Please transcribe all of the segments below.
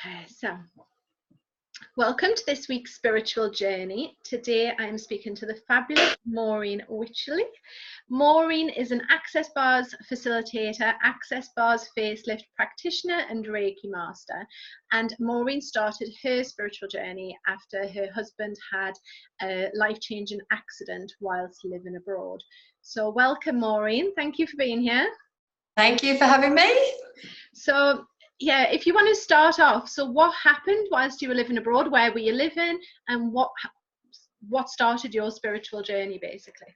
Okay, so welcome to this week's spiritual journey. Today I am speaking to the fabulous Maureen Wycherley. Maureen is an Access Bars Facilitator, Access Bars Facelift practitioner and Reiki master. And Maureen started her spiritual journey after her husband had a life-changing accident whilst living abroad. So welcome, Maureen. Thank you for being here. Thank you for having me. So yeah, if you want to start off, so what happened whilst you were living abroad? Where were you living, and what started your spiritual journey, basically?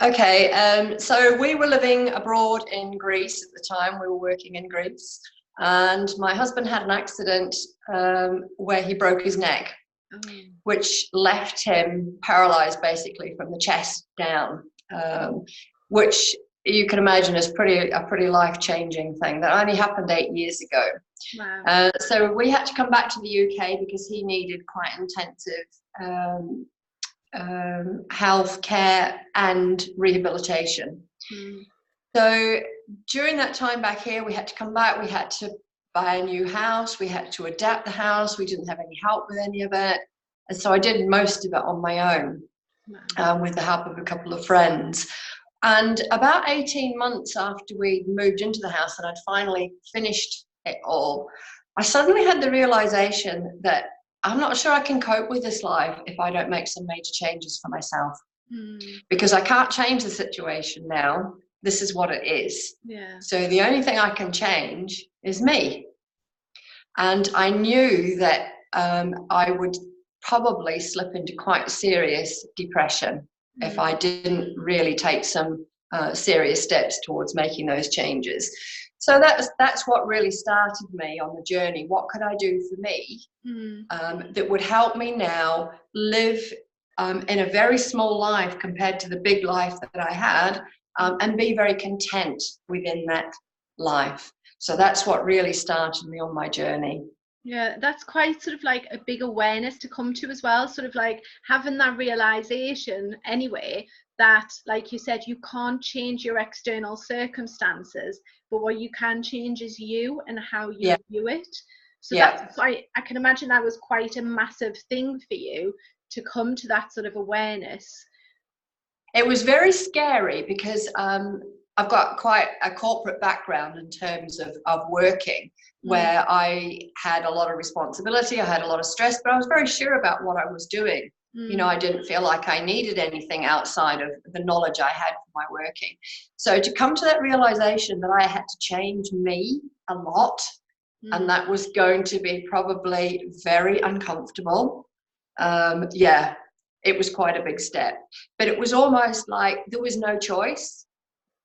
Okay, so we were living abroad in Greece at the time. We were working in Greece, and my husband had an accident where he broke his neck, which left him paralyzed basically from the chest down, which you can imagine is a pretty life-changing thing that only happened 8 years ago. Wow. So we had to come back to the UK because he needed quite intensive health care and rehabilitation. So during that time back here, we had to come back. We had to buy a new house. We had to adapt the house. We didn't have any help with any of it. And so I did most of it on my own, with the help of a couple of friends. And about 18 months after we moved into the house and I'd finally finished it all, I suddenly had the realization that I'm not sure I can cope with this life if I don't make some major changes for myself. Because I can't change the situation now. This is what it is. Yeah. So the only thing I can change is me. And I knew that I would probably slip into quite serious depression if I didn't really take some serious steps towards making those changes. So that's what really started me on the journey. What could I do for me that would help me now live in a very small life compared to the big life that I had, and be very content within that life. So that's what really started me on my journey. Yeah, that's quite sort of like a big awareness to come to as well, sort of like having that realization anyway, that like you said, you can't change your external circumstances, but what you can change is you and how you view it. So that's quite, I can imagine that was quite a massive thing for you to come to that sort of awareness. It was very scary because I've got quite a corporate background in terms of working, where I had a lot of responsibility, I had a lot of stress, but I was very sure about what I was doing. You know, I didn't feel like I needed anything outside of the knowledge I had from my working. So to come to that realization that I had to change me a lot, and that was going to be probably very uncomfortable, it was quite a big step. But it was almost like there was no choice.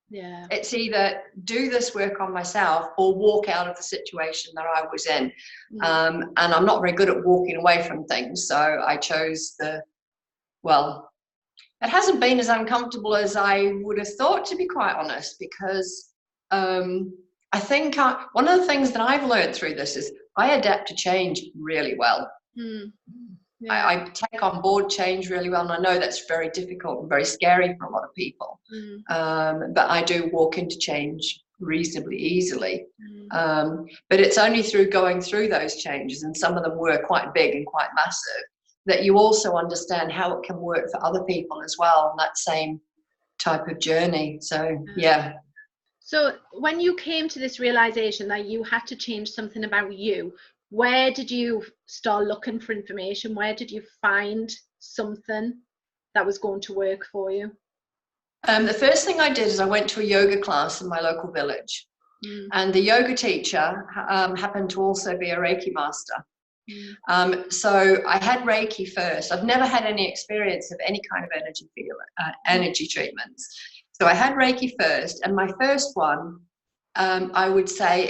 Yeah. It's either do this work on myself or walk out of the situation that I was in. And I'm not very good at walking away from things. So I chose it hasn't been as uncomfortable as I would have thought, to be quite honest, because I think one of the things that I've learned through this is I adapt to change really well. Yeah. I take on board change really well, and I know that's very difficult and very scary for a lot of people. But I do walk into change reasonably easily. But it's only through going through those changes, and some of them were quite big and quite massive, that you also understand how it can work for other people as well on that same type of journey. So, yeah. So when you came to this realization that you had to change something about you, where did you start looking for information? Where did you find something that was going to work for you? The first thing I did is I went to a yoga class in my local village. And the yoga teacher happened to also be a Reiki master. So I had Reiki first. I've never had any experience of any kind of energy treatments. So I had Reiki first, and my first one, I would say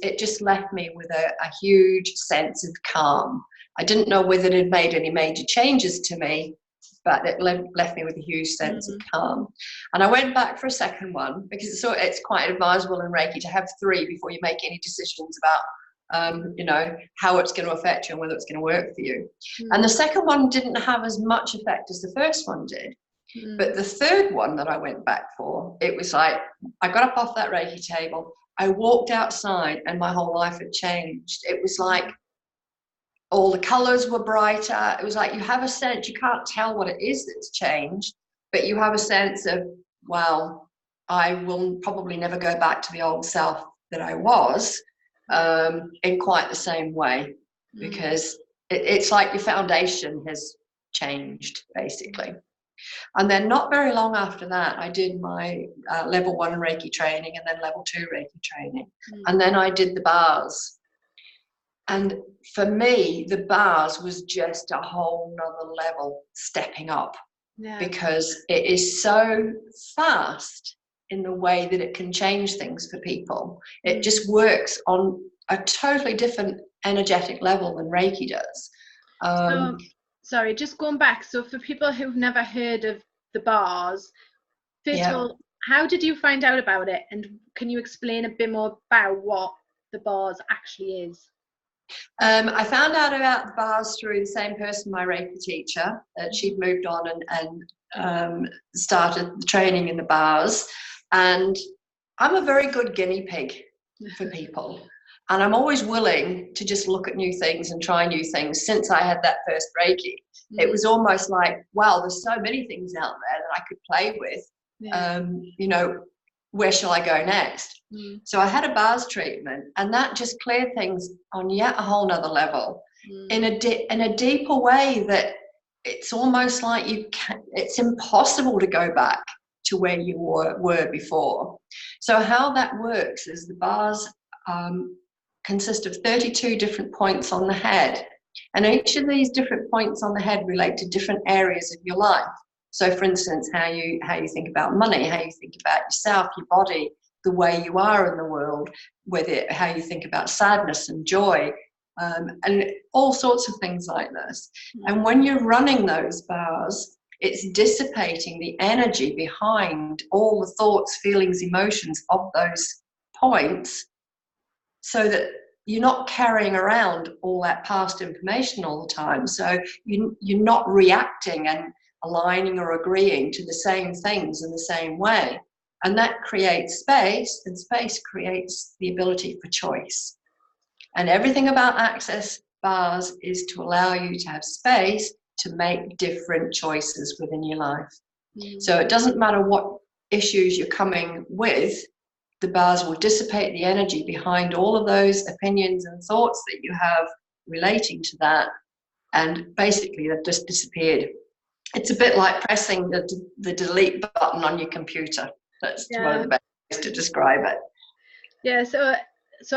it just left me with a huge sense of calm. I didn't know whether it had made any major changes to me, but it left me with a huge sense of calm. And I went back for a second one because it's quite advisable in Reiki to have 3 before you make any decisions about how it's going to affect you and whether it's going to work for you. And the second one didn't have as much effect as the first one did. But the third one that I went back for, it was like I got up off that Reiki table, I walked outside and my whole life had changed. It was like all the colors were brighter. It was like you have a sense, you can't tell what it is that's changed, but you have a sense of, wow, I will probably never go back to the old self that I was in quite the same way, because it's like your foundation has changed, basically. And then not very long after that, I did my level 1 Reiki training and then level 2 Reiki training. And then I did the bars. And for me, the bars was just a whole nother level stepping up, because it is so fast in the way that it can change things for people. It just works on a totally different energetic level than Reiki does. So, sorry, just going back. So for people who've never heard of the bars, first of all, how did you find out about it? And can you explain a bit more about what the bars actually is? I found out about the bars through the same person, my Reiki teacher. She'd moved on and started the training in the bars. And I'm a very good guinea pig for people. And I'm always willing to just look at new things and try new things. Since I had that first Reiki, it was almost like, wow, there's so many things out there that I could play with. You know, where shall I go next? So I had a bars treatment, and that just cleared things on yet a whole nother level in a deeper way that it's almost like it's impossible to go back to where you were before. So how that works is the bars consist of 32 different points on the head, and each of these different points on the head relate to different areas of your life. So for instance, how you think about money, how you think about yourself, your body, the way you are in the world, how you think about sadness and joy, and all sorts of things like this. And when you're running those bars, it's dissipating the energy behind all the thoughts, feelings, emotions of those points, so that you're not carrying around all that past information all the time. So you're not reacting and aligning or agreeing to the same things in the same way. And that creates space, and space creates the ability for choice. And everything about Access Bars is to allow you to have space to make different choices within your life. So it doesn't matter what issues you're coming with, the bars will dissipate the energy behind all of those opinions and thoughts that you have relating to that, and basically they've just disappeared. It's a bit like pressing the delete button on your computer. That's one of the best ways to describe it. Yeah, so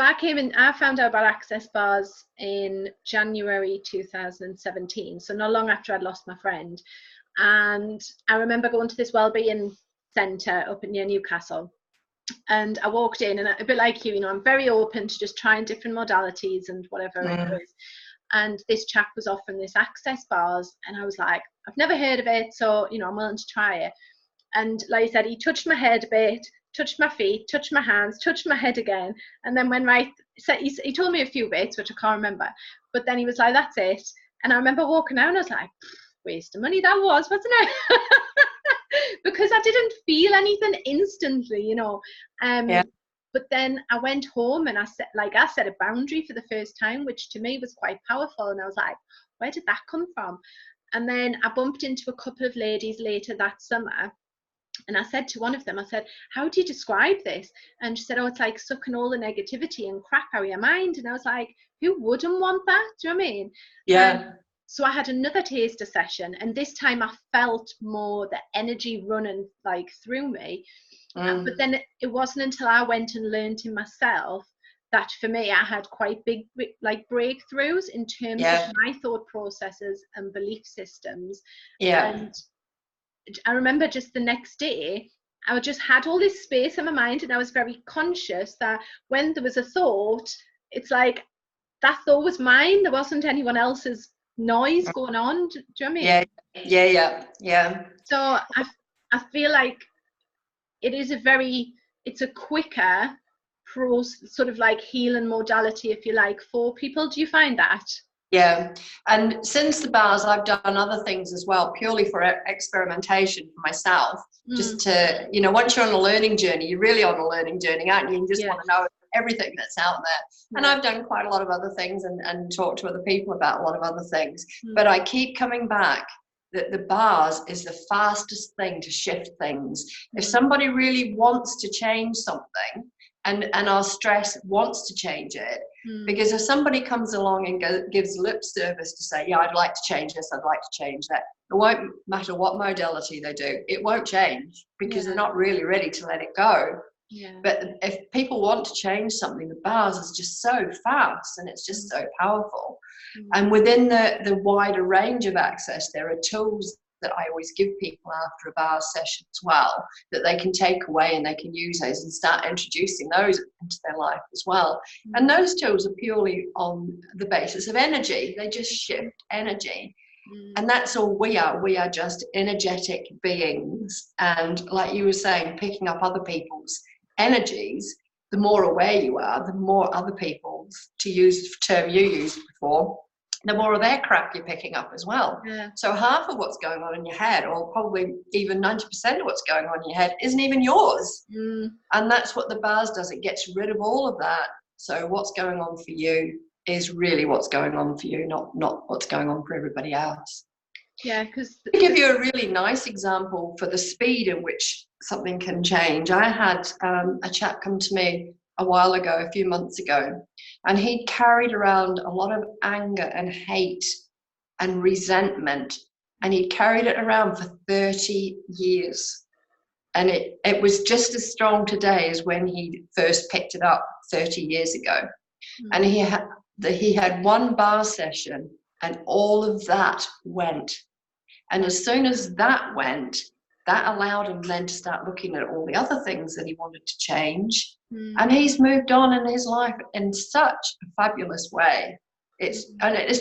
I found out about Access Bars in January 2017, so not long after I'd lost my friend. And I remember going to this wellbeing centre up near Newcastle. And I walked in, and a bit like you, I'm very open to just trying different modalities and whatever it is. And this chap was offering this Access Bars, and I was like, I've never heard of it, so I'm willing to try it. And like I said, he touched my head a bit, touched my feet, touched my hands, touched my head again, and then he told me a few bits which I can't remember, but then he was like, that's it. And I remember walking out, and I was like, waste of money that was, wasn't it? Because I didn't feel anything instantly, But then I went home, and I set a boundary for the first time, which to me was quite powerful. And I was like, where did that come from? And then I bumped into a couple of ladies later that summer, and I said to one of them, I said, how do you describe this? And she said, oh, it's like sucking all the negativity and crap out of your mind. And I was like, who wouldn't want that? Do you know what I mean? Yeah. So I had another taster session, and this time I felt more the energy running through me. But then it wasn't until I went and learned in myself that for me I had quite big breakthroughs in terms of my thought processes and belief systems. And I remember just the next day I just had all this space in my mind, and I was very conscious that when there was a thought, it's like that thought was mine. There wasn't anyone else's noise going on. Do you know what I mean? Yeah. So I feel like it's a quicker sort of healing modality, if you like, for people. Do you find that? Yeah, and since the bars, I've done other things as well, purely for experimentation for myself. Just to, you know, once you're on a learning journey, you're really on a learning journey, aren't you? You just want to know everything that's out there. And I've done quite a lot of other things and talked to other people about a lot of other things. But I keep coming back that the bars is the fastest thing to shift things. If somebody really wants to change something, and our stress wants to change it, because if somebody comes along and gives lip service to say, yeah, I'd like to change this, I'd like to change that, it won't matter what modality they do, it won't change, because they're not really ready to let it go. But if people want to change something, the bars is just so fast and it's just so powerful. And within the wider range of access, there are tools that I always give people after a bar session as well, that they can take away and they can use those and start introducing those into their life as well. And those tools are purely on the basis of energy. They just shift energy. And that's all we are. We are just energetic beings. And like you were saying, picking up other people's energies, the more aware you are, the more other people's, to use the term you used before, the more of their crap you're picking up as well. So half of what's going on in your head, or probably even 90% of what's going on in your head, isn't even yours. And that's what the bars does. It gets rid of all of that. So what's going on for you is really what's going on for you, not what's going on for everybody else. Because to give you a really nice example for the speed in which something can change, I had a chap come to me a few months ago, and he carried around a lot of anger and hate and resentment, and he carried it around for 30 years. And it was just as strong today as when he first picked it up 30 years ago. And he had one bar session and all of that went. And as soon as that went, that allowed him then to start looking at all the other things that he wanted to change. And he's moved on in his life in such a fabulous way. It's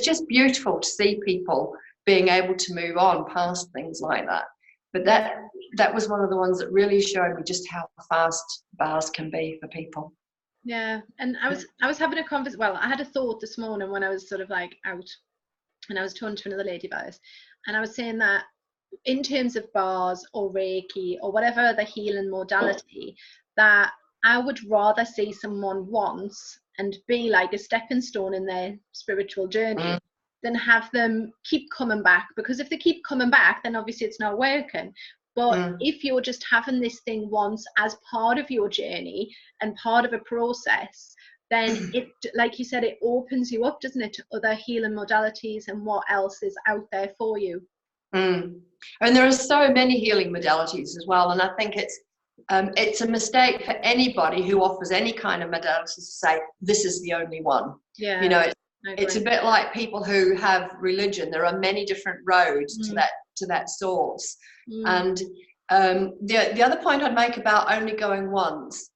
just beautiful to see people being able to move on past things like that. But that was one of the ones that really showed me just how fast bars can be for people. Yeah, and I was having a conversation. Well, I had a thought this morning when I was sort of like out, and I was talking to another lady about this, and I was saying that in terms of bars or Reiki or whatever the healing modality, that I would rather see someone once and be like a stepping stone in their spiritual journey than have them keep coming back. Because if they keep coming back, then obviously it's not working. But if you're just having this thing once as part of your journey and part of a process, then it, like you said, it opens you up, doesn't it, to other healing modalities and what else is out there for you. And there are so many healing modalities as well, and I think it's a mistake for anybody who offers any kind of modality to say this is the only one. You know, it's a bit like people who have religion. There are many different roads to that source. And the other point I'd make about only going once,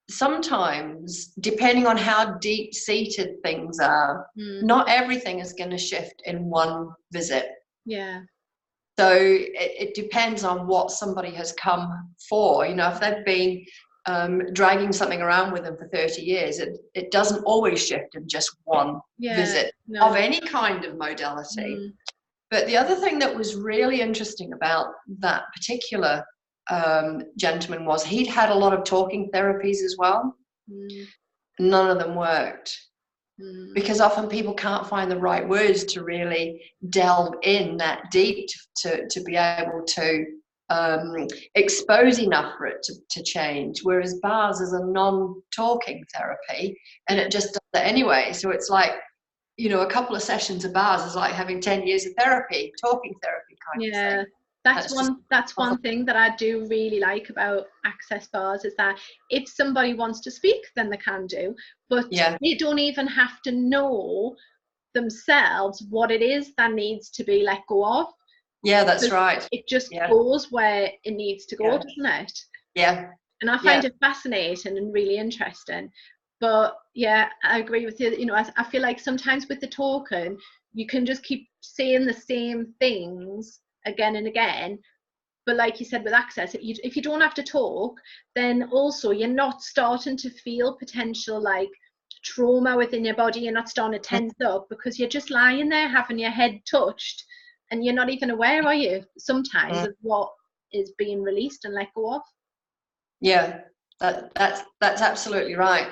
sometimes, depending on how deep-seated things are, not everything is going to shift in one visit. So it depends on what somebody has come for. You know, if they've been dragging something around with them for 30 years, it doesn't always shift in just one visit of any kind of modality. But the other thing that was really interesting about that particular gentleman was he'd had a lot of talking therapies as well. None of them worked. Because often people can't find the right words to really delve in that deep to be able to expose enough for it to change. Whereas bars is a non-talking therapy, and it just does that anyway. So it's like, you know, a couple of sessions of bars is like having 10 years of therapy, talking therapy kind of thing. That's one thing that I do really like about Access Bars, is that if somebody wants to speak, then they can do, but they don't even have to know themselves what it is that needs to be let go of. That's right. It just goes where it needs to go, doesn't it? And I find it fascinating and really interesting. But I agree with you. You know, I feel like sometimes with the token, you can just keep saying the same things again and again. But like you said, with Access, if you don't have to talk, then also you're not starting to feel potential like trauma within your body. You're not starting to tense up because you're just lying there having your head touched, and you're not even aware, are you, sometimes, of what is being released and let go of. Yeah, that's absolutely right.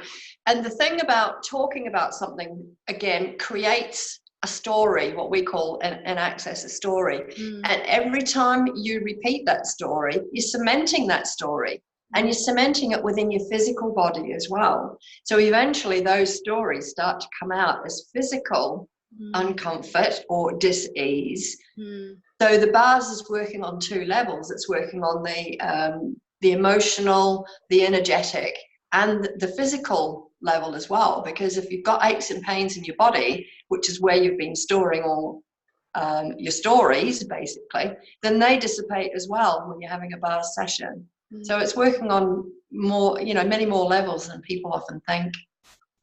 And the thing about talking about something, again, creates a story, what we call an access, a story. And every time you repeat that story, you're cementing that story, and you're cementing it within your physical body as well. So eventually those stories start to come out as physical uncomfort or dis-ease. So the bars is working on two levels. It's working on the emotional, the energetic, and the physical level as well. Because if you've got aches and pains in your body, which is where you've been storing all your stories, basically, then they dissipate as well when you're having a bar session. So it's working on more, many more levels than people often think.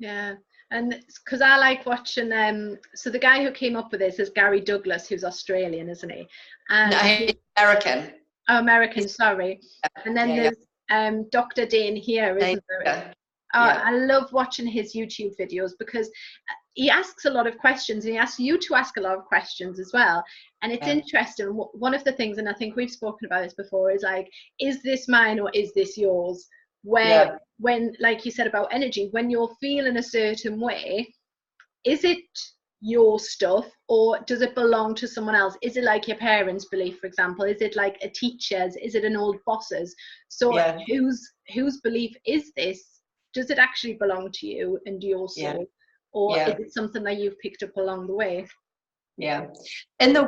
Yeah. And because I like watching, so the guy who came up with this is Gary Douglas, who's Australian, isn't he? And no, he's American. Oh, American, sorry. And then there's Dr. Dane here, isn't there? I love watching his YouTube videos because he asks a lot of questions, and he asks you to ask a lot of questions as well. And it's interesting. One of the things, and I think we've spoken about this before, is like, is this mine or is this yours? Where when, like you said about energy, when you're feeling a certain way, is it your stuff or does it belong to someone else? Is it like your parents' belief, for example? Is it like a teacher's? Is it an old boss's? So whose belief is this? Does it actually belong to you and your soul, or is it something that you've picked up along the way? In the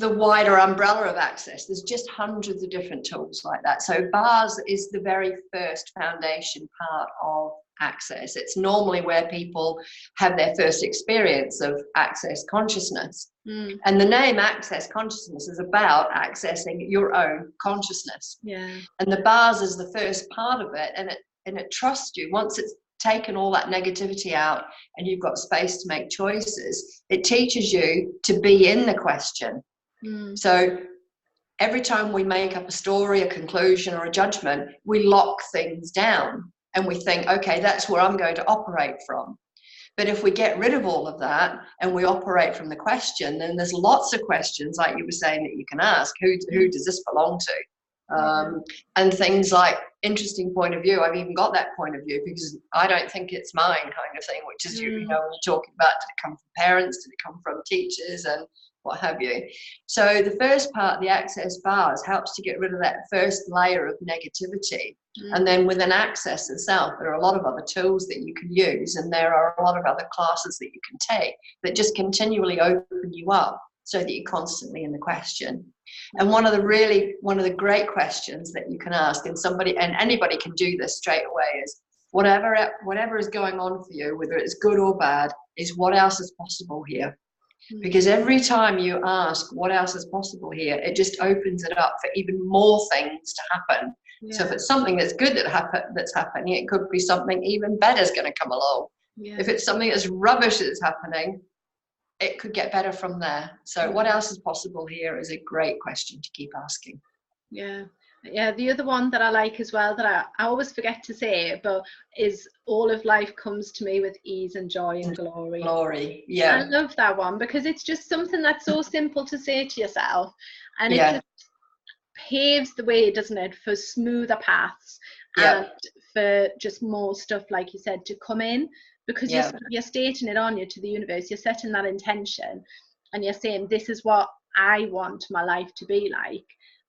wider umbrella of access, there's just hundreds of different tools like that. So bars is the very first foundation part of access. It's normally where people have their first experience of access consciousness. And the name access consciousness is about accessing your own consciousness. And the bars is the first part of it, and it trusts you. Once it's taken all that negativity out and you've got space to make choices, it teaches you to be in the question. So every time we make up a story, a conclusion, or a judgment, we lock things down and we think, okay, that's where I'm going to operate from. But if we get rid of all of that and we operate from the question, then there's lots of questions, like you were saying, that you can ask. Who does this belong to? And things like interesting point of view. I've even got that point of view because I don't think it's mine, kind of thing, which is, when you're talking about, did it come from parents? Did it come from teachers? And what have you? So the first part, the access bars, helps to get rid of that first layer of negativity. And then within access itself, there are a lot of other tools that you can use, and there are a lot of other classes that you can take that just continually open you up so that you're constantly in the question. And one of the great questions that you can ask, and anybody can do this straight away, is whatever is going on for you, whether it's good or bad, is what else is possible here? Because every time you ask what else is possible here, it just opens it up for even more things to happen. So if it's something that's good that's happening, it could be something even better is going to come along. If it's something that's rubbish that's happening, it could get better from there. So what else is possible here is a great question to keep asking. The other one that I like as well, that I always forget to say, but is all of life comes to me with ease and joy and glory. I love that one because it's just something that's so simple to say to yourself, and it just paves the way, doesn't it, for smoother paths and for just more stuff, like you said, to come in, because you're stating it on you to the universe. You're setting that intention and you're saying, this is what I want my life to be like.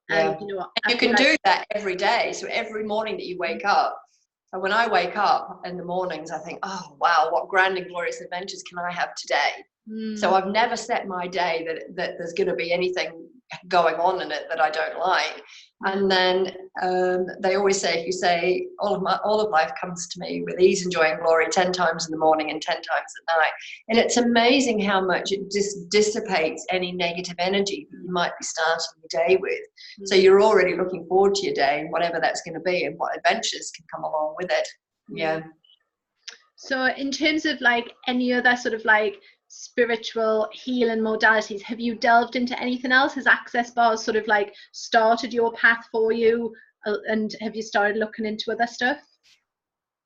And you can do that every day. So every morning that you wake up, and when I wake up in the mornings, I think, oh wow, what grand and glorious adventures can I have today? So I've never set my day that there's going to be anything going on in it that I don't like. And then they always say, if you say all of life comes to me with ease and joy and glory 10 times in the morning and 10 times at night, and it's amazing how much it just dissipates any negative energy that you might be starting your day with. So you're already looking forward to your day and whatever that's going to be, and what adventures can come along with it. So in terms of like any other sort of like spiritual healing modalities, have you delved into anything else? Has Access Bars sort of like started your path for you, and have you started looking into other stuff?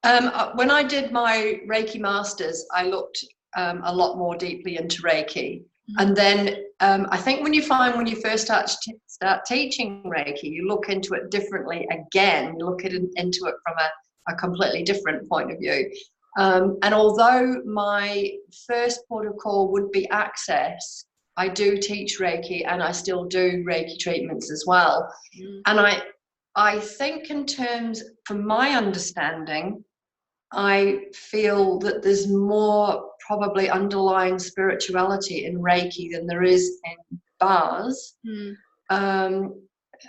When I did my Reiki Masters, I looked a lot more deeply into Reiki. And then I think when you first start teaching Reiki, you look into it differently again. You look into it from a completely different point of view. And although my first port of call would be Access, I do teach Reiki, and I still do Reiki treatments as well. And I think in terms, from my understanding, I feel that there's more probably underlying spirituality in Reiki than there is in bars.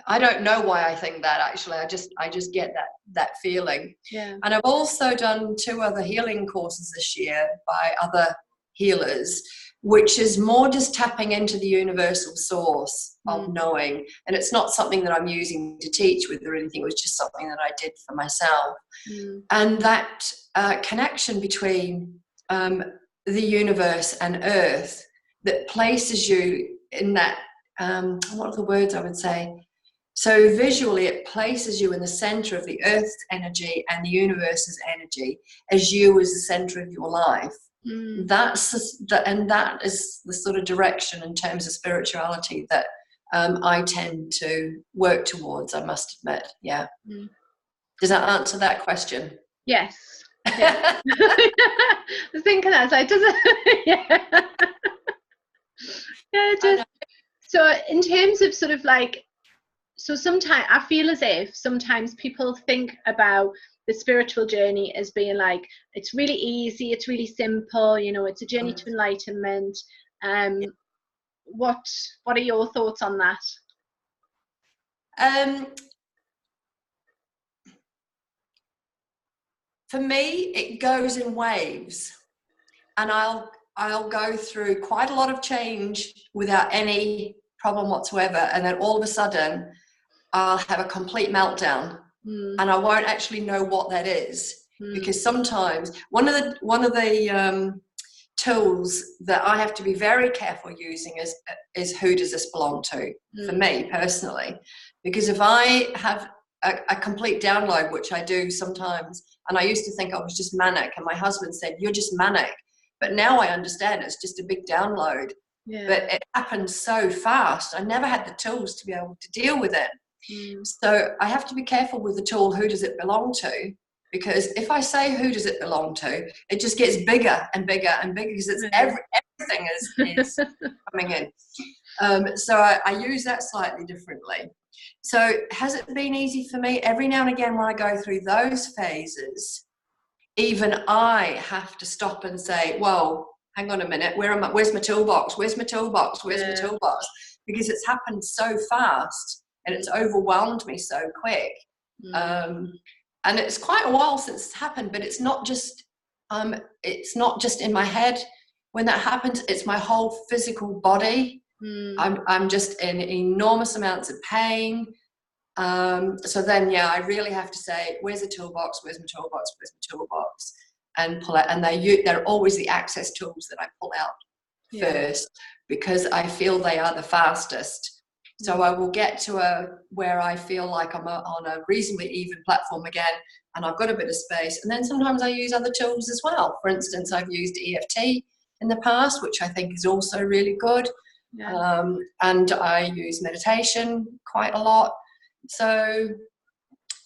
I don't know why I think that, actually. I just get that feeling. Yeah. And I've also done 2 other healing courses this year by other healers, which is more just tapping into the universal source of knowing. And it's not something that I'm using to teach with or anything. It was just something that I did for myself. And that connection between the universe and earth that places you in that, what are the words I would say? So visually, it places you in the center of the earth's energy and the universe's energy as you as the center of your life. That is the sort of direction in terms of spirituality that I tend to work towards, I must admit. Yeah. Does that answer that question? Yes. Yeah. I was thinking that, so does it? Yeah. Yeah, it does. So in terms of sort of like, so sometimes I feel as if sometimes people think about the spiritual journey as being like, it's really easy, it's really simple, you know, it's a journey to enlightenment. What are your thoughts on that? For me, it goes in waves, and I'll go through quite a lot of change without any problem whatsoever, and then all of a sudden I'll have a complete meltdown, and I won't actually know what that is, because sometimes one of the tools that I have to be very careful using is who does this belong to, for me personally, because if I have a complete download, which I do sometimes, and I used to think I was just manic, and my husband said, "You're just manic," but now I understand it's just a big download. But it happened so fast, I never had the tools to be able to deal with it. So I have to be careful with the tool, who does it belong to, because if I say who does it belong to, it just gets bigger and bigger and bigger, because it's everything is coming in. So I use that slightly differently. So has it been easy for me? Every now and again when I go through those phases, even I have to stop and say, whoa, hang on a minute, where's my toolbox? Where's my toolbox? Where's my toolbox? Because it's happened so fast and it's overwhelmed me so quick. And it's quite a while since it's happened, but it's not just in my head. When that happens, it's my whole physical body. I'm just in enormous amounts of pain. So then, I really have to say, where's the toolbox? Where's my toolbox? Where's my toolbox? And pull it. And they're always the access tools that I pull out first, because I feel they are the fastest. So I will get to where I feel like I'm on a reasonably even platform again, and I've got a bit of space. And then sometimes I use other tools as well. For instance, I've used EFT in the past, which I think is also really good. And I use meditation quite a lot. So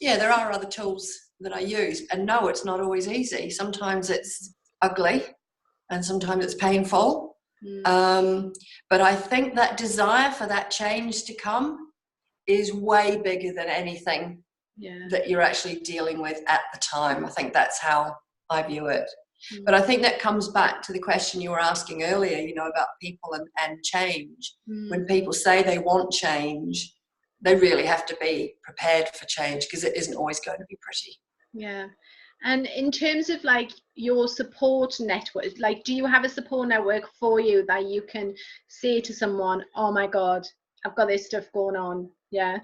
there are other tools that I use, and no, it's not always easy. Sometimes it's ugly and sometimes it's painful. But I think that desire for that change to come is way bigger than anything that you're actually dealing with at the time. I think that's how I view it. But I think that comes back to the question you were asking earlier, about people and change. When people say they want change, they really have to be prepared for change, because it isn't always going to be pretty. Yeah. And in terms of like your support network, like, do you have a support network for you that you can say to someone, oh my God, I've got this stuff going on? Yeah.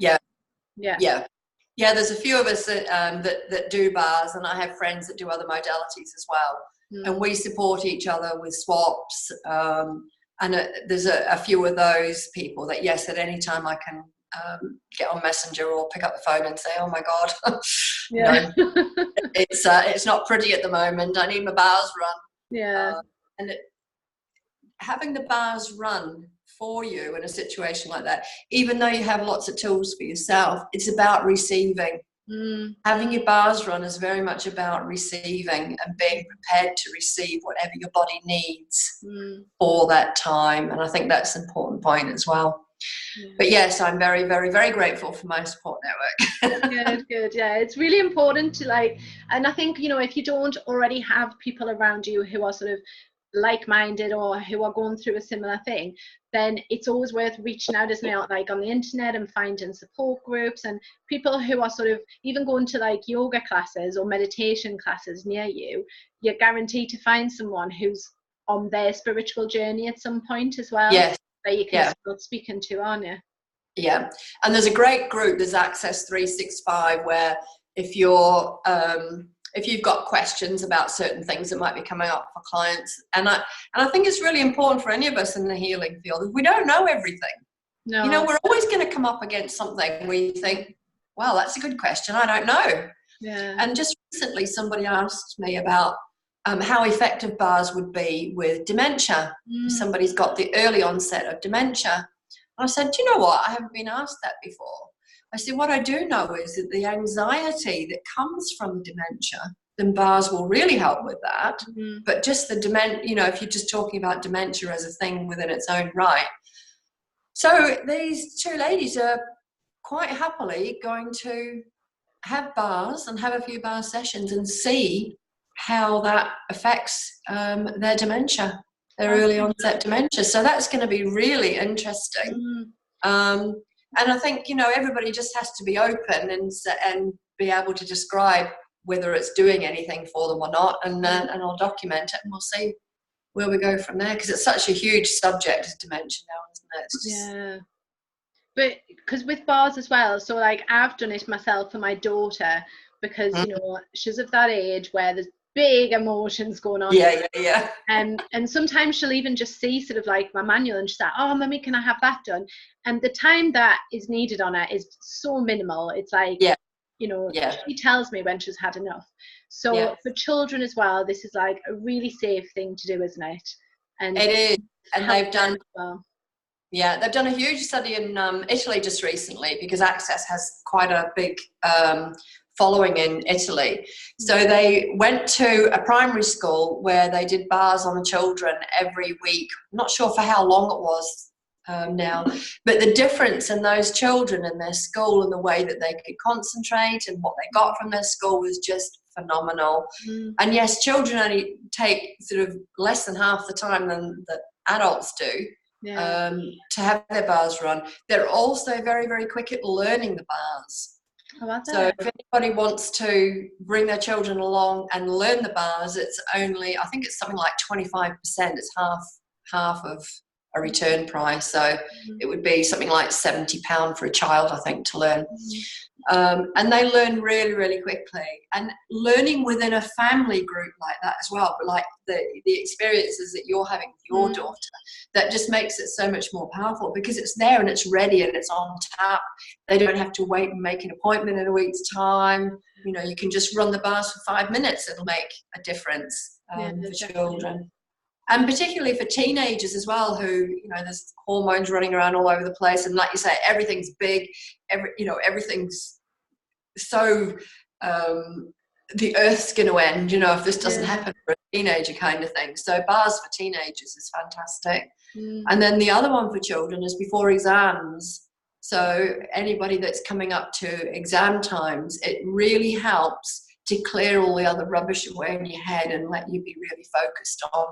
There's a few of us that do bars, and I have friends that do other modalities as well. And we support each other with swaps. And there's a few of those people that, yes, at any time I can get on Messenger or pick up the phone and say, oh my God, yeah. it's not pretty at the moment. I need my bars run. Yeah. And having the bars run for you in a situation like that, even though you have lots of tools for yourself, it's about receiving. Having your bars run is very much about receiving and being prepared to receive whatever your body needs for that time. And I think that's an important point as well. But yes, I'm very, very, very grateful for my support network. Good. Yeah, it's really important to and I think, if you don't already have people around you who are sort of like-minded or who are going through a similar thing, then it's always worth reaching out, isn't it, like on the internet and finding support groups and people who are sort of even going to like yoga classes or meditation classes near you. You're guaranteed to find someone who's on their spiritual journey at some point as well. Yes. That you can start speaking to, aren't you? Yeah, and there's a great group, there's Access 365, where if you've got questions about certain things that might be coming up for clients, and I think it's really important for any of us in the healing field. We don't know everything. No. We're always going to come up against something where you think, wow, that's a good question, I don't know. Yeah. And just recently somebody asked me about how effective bars would be with dementia. If somebody's got the early onset of dementia. I said, do you know what? I haven't been asked that before. I said, what I do know is that the anxiety that comes from dementia, then bars will really help with that. But just the dementia, if you're just talking about dementia as a thing within its own right. So these two ladies are quite happily going to have bars and have a few bar sessions and see how that affects their dementia, their early onset dementia. So that's going to be really interesting. And I think, everybody just has to be open and be able to describe whether it's doing anything for them or not. And I'll document it and we'll see where we go from there. Because it's such a huge subject as dementia now, isn't it? It's just... But because with bars as well, so like I've done it myself for my daughter because, she's of that age where there's big emotions going on. Yeah. And sometimes she'll even just see sort of like my manual and she's like, oh, Mummy, can I have that done? And the time that is needed on it is so minimal. It's like, she tells me when she's had enough. So for children as well, this is like a really safe thing to do, isn't it? And it is. And they've done... Yeah, they've done a huge study in Italy just recently because Access has quite a big following in Italy. So they went to a primary school where they did bars on the children every week. I'm not sure for how long it was now, but the difference in those children in their school and the way that they could concentrate and what they got from their school was just phenomenal. And yes, children only take sort of less than half the time than that adults do. To have their bars run. They're also very, very quick at learning the bars. So if anybody wants to bring their children along and learn the bars, it's only, I think it's something like 25%. It's half of a return price. So it would be something like £70 for a child, I think, to learn. And they learn really, really quickly. And learning within a family group like that as well, but like the experiences that you're having with your daughter, that just makes it so much more powerful because it's there and it's ready and it's on tap. They don't have to wait and make an appointment in a week's time. You can just run the bars for 5 minutes. It'll make a difference for children. And particularly for teenagers as well, who, there's hormones running around all over the place. And like you say, everything's big, everything's so, the earth's going to end, if this doesn't happen for a teenager kind of thing. So bars for teenagers is fantastic. And then the other one for children is before exams. So anybody that's coming up to exam times, it really helps to clear all the other rubbish away in your head and let you be really focused on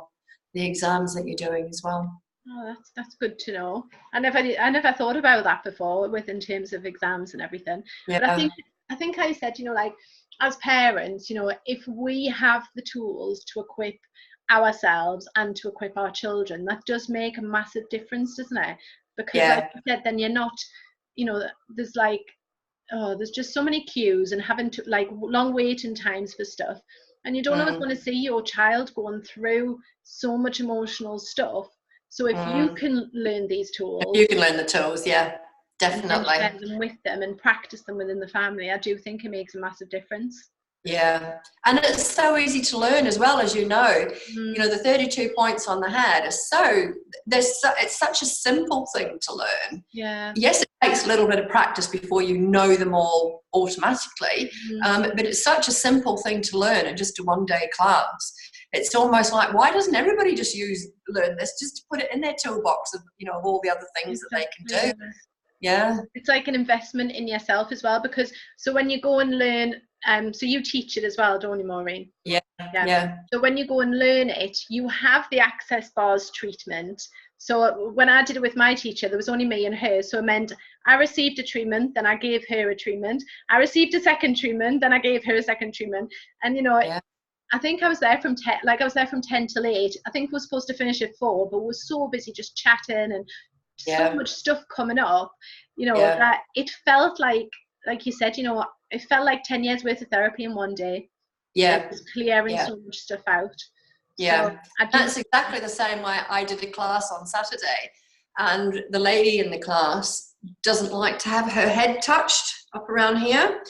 the exams that you're doing as well. Oh, that's good to know. I never thought about that before in terms of exams and everything. But I think I said, like as parents, if we have the tools to equip ourselves and to equip our children, that does make a massive difference, doesn't it? Because like you said, then you're not, there's like, there's just so many queues and having to like long waiting times for stuff. And you don't always want to see your child going through so much emotional stuff. So if you can learn these tools. You can learn the tools, Definitely. And share them with them and practice them within the family. I do think it makes a massive difference. Yeah, and it's so easy to learn as well, as you know. You know, the 32 points on the head are it's such a simple thing to learn. Yeah. Yes, it takes a little bit of practice before you know them all automatically, but it's such a simple thing to learn in just a one-day class. It's almost like, why doesn't everybody just learn this, just to put it in their toolbox of, you know, of all the other things that they can do. Yeah. It's like an investment in yourself as well, because so when you go and learn, so you teach it as well, don't you, Maureen? Yeah. So when you go and learn it, you have the Access Bars treatment. So when I did it with my teacher, there was only me and her. So it meant I received a treatment, then I gave her a treatment. I received a second treatment, then I gave her a second treatment. And, you know, I think I was there from 10 till 8. I think we were supposed to finish at 4, but we were so busy just chatting and so much stuff coming up, you know, that it felt like you said, you know, it felt like 10 years worth of therapy in one day. Just clearing so much stuff out. So that's exactly the same way. I did a class on Saturday, and the lady in the class doesn't like to have her head touched up around here.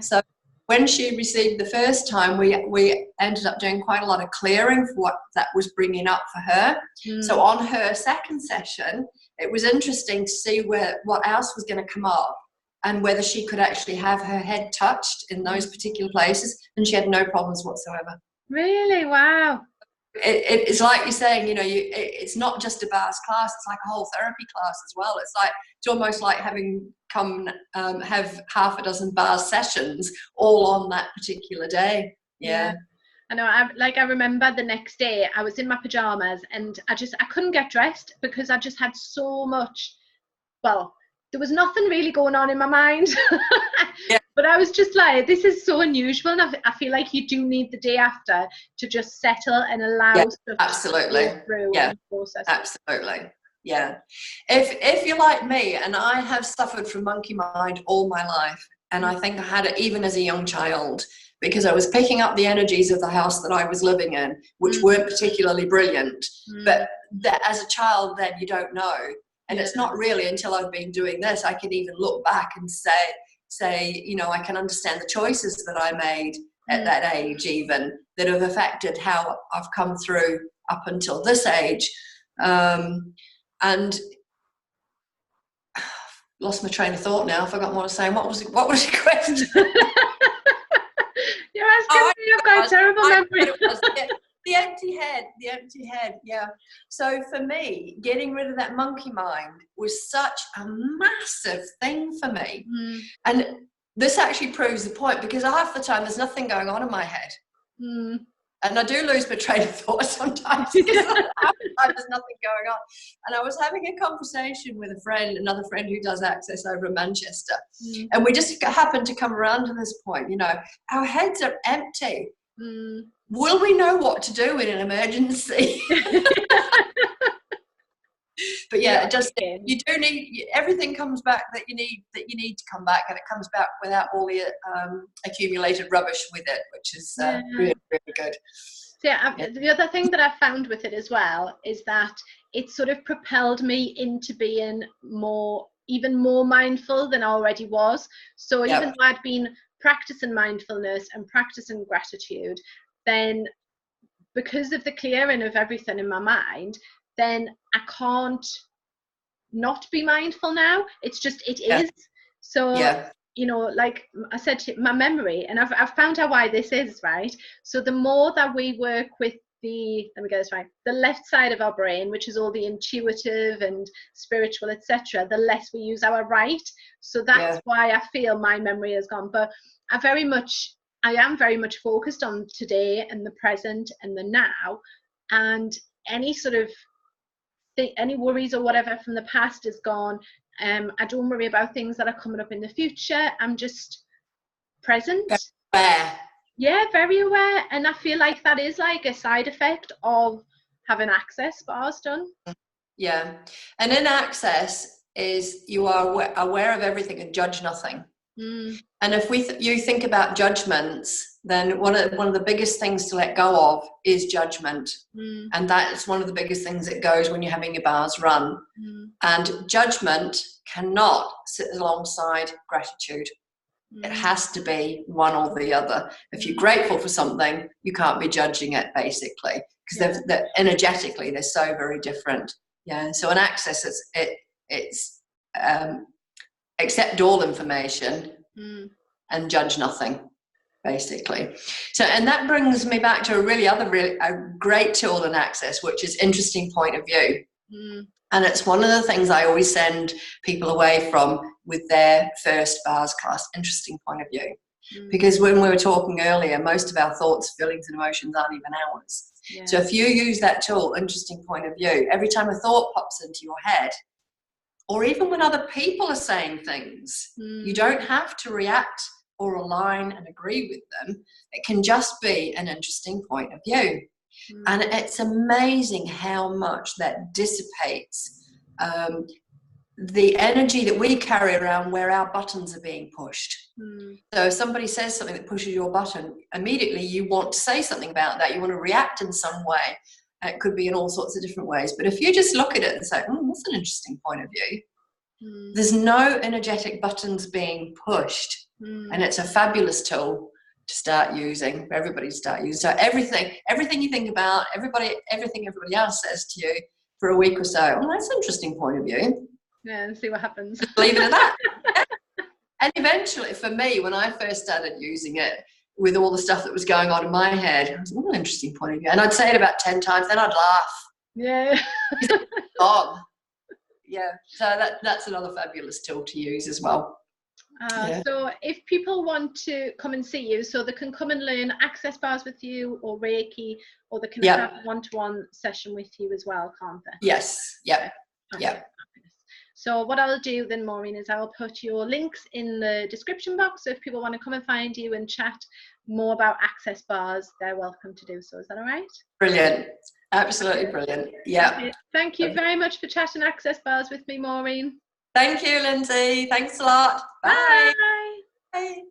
So when she received the first time, we ended up doing quite a lot of clearing for what that was bringing up for her. So on her second session, it was interesting to see what else was going to come up, and whether she could actually have her head touched in those particular places, and she had no problems whatsoever. Really? Wow. It's like you're saying, you know, it's not just a bars class, it's like a whole therapy class as well. It's almost like having come have half a dozen bars sessions all on that particular day. I know. I remember the next day I was in my pajamas and I couldn't get dressed because I just had so much, well, there was nothing really going on in my mind. But I was just like, this is so unusual, and I feel like you do need the day after to just settle and allow stuff to go through and process. Absolutely. Yeah. If you're like me, and I have suffered from monkey mind all my life, and I think I had it even as a young child, because I was picking up the energies of the house that I was living in, which weren't particularly brilliant. But that, as a child, then you don't know. And it's not really until I've been doing this I can even look back and say, you know, I can understand the choices that I made at that age, even that have affected how I've come through up until this age. And lost my train of thought now. I've forgotten what I was saying. What was your question? You're asking me. I've got a terrible memory. The empty head, yeah. So for me, getting rid of that monkey mind was such a massive thing for me. And this actually proves the point, because half the time there's nothing going on in my head. And I do lose my train of thought sometimes. There's nothing going on. And I was having a conversation with another friend who does Access over in Manchester. And we just happened to come around to this point, you know, our heads are empty. Will we know what to do in an emergency? But it just, you do need, everything comes back that you need to come back, and it comes back without all the accumulated rubbish with it, which is really, really good. The other thing that I've found with it as well is that it sort of propelled me into being even more mindful than I already was. So even though I'd been practicing mindfulness and practicing gratitude, then because of the clearing of everything in my mind, then I can't not be mindful now. It's just, it is. So, you know, like I said, my memory, and I've found out why this is, right? So the more that we work with the left side of our brain, which is all the intuitive and spiritual, etc., the less we use our right. So that's why I feel my memory has gone. But I am very much focused on today and the present and the now, and any sort of any worries or whatever from the past is gone. I don't worry about things that are coming up in the future. I'm just present. Very aware. And I feel like that is like a side effect of having Access Bars done. And in Access is you are aware of everything and judge nothing. And if you think about judgments, then one of the biggest things to let go of is judgment. And that is one of the biggest things that goes when you're having your bars run. And judgment cannot sit alongside gratitude. It has to be one or the other. If you're grateful for something, you can't be judging it, basically, because they're energetically they're so very different. Yeah. So in Access, it's accept all information and judge nothing, basically. So, and that brings me back to a great tool in Access, which is interesting point of view. And it's one of the things I always send people away from with their first bars class, interesting point of view. Because when we were talking earlier, most of our thoughts, feelings and emotions aren't even ours. So if you use that tool, interesting point of view, every time a thought pops into your head, or even when other people are saying things, you don't have to react or align and agree with them. It can just be an interesting point of view. And it's amazing how much that dissipates the energy that we carry around where our buttons are being pushed. So if somebody says something that pushes your button, immediately you want to say something about that. You want to react in some way. It could be in all sorts of different ways. But if you just look at it and say, that's an interesting point of view, there's no energetic buttons being pushed. And it's a fabulous tool to start using, for everybody to start using. So everything you think about, everything everybody else says to you for a week or so, that's an interesting point of view. Yeah, and see what happens. Just leave it at that. And eventually, for me, when I first started using it, with all the stuff that was going on in my head, I was, an interesting point of view. And I'd say it about 10 times, then I'd laugh. Yeah. Bob. Yeah. So that's another fabulous tool to use as well. So if people want to come and see you, so they can come and learn Access Bars with you or Reiki, or they can have a one-to-one session with you as well, can't they? Yes. Yeah. Yeah. So what I'll do then, Maureen, is I'll put your links in the description box. So if people want to come and find you and chat more about Access Bars, they're welcome to do so. Is that all right? Brilliant. Absolutely brilliant. Yeah. Okay. Thank you very much for chatting Access Bars with me, Maureen. Thank you, Lindsay. Thanks a lot. Bye. Bye. Bye.